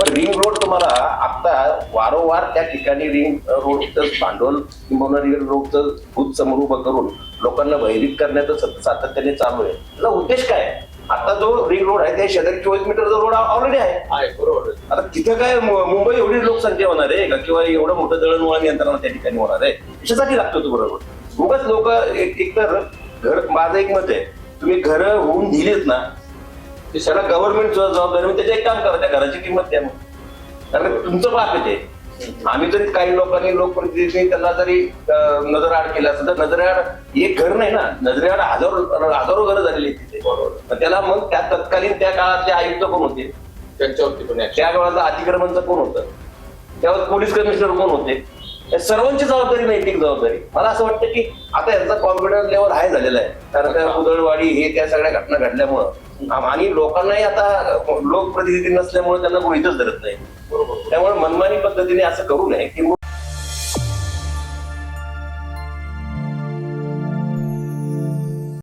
पण ring road तुम्हाला आता वारंवार त्या ठिकाणी रिंग रोडचं भांडवल किंवा रिंग रोडचं भूत समोर उभं करून लोकांना भयभीत करण्याचं सातत्याने चालू आहे. त्याचा उद्देश काय? आता जो रिंग रोड आहे त्या शेजारी 24 मीटरचा रोड ऑलरेडी आहे. बरोबर. आता तिथं काय मुंबई एवढी लोकसंख्या होणार आहे का किंवा एवढं मोठं दळणवळण यंत्रणा त्या ठिकाणी होणार आहे? कशासाठी लागतो तो बरोबर? उगाच लोक एकतर घर, माझं एक मत आहे, तुम्ही घर होऊन दिलीत ना ते सगळं गव्हर्नमेंट जबाबदारी, त्याचं एक काम करा, त्या घराची किंमत द्या. कारण तुमचं बाप आहे ते. आम्ही जरी काही लोकांनी लोकप्रतिनिधी त्यांना जरी नजरआड केलं असं तर नजरेआड एक घर नाही ना, नजरेआड हजारो घरं झालेली आहेत तिथे. बरोबर. त्याला मग त्या तत्कालीन त्या काळातले आयुक्त कोण होते, त्यांच्यावरती पण त्या काळातलं अतिक्रमणचं कोण होतं, त्यावर पोलीस कमिशनर कोण होते, या सर्वांची जबाबदारी, नैतिक जबाबदारी. मला असं वाटतं की आता यांचा कॉन्फिडन्स लेवल हाय झालेला आहे. कारण त्या उदळवाडी हे त्या सगळ्या घटना घडल्यामुळं आणि लोकांनाही आता लोकप्रतिनिधी नसल्यामुळे त्यांना गृहीतच धरत नाही. बरोबर. त्यामुळे मनमानी पद्धतीने असं करू नये की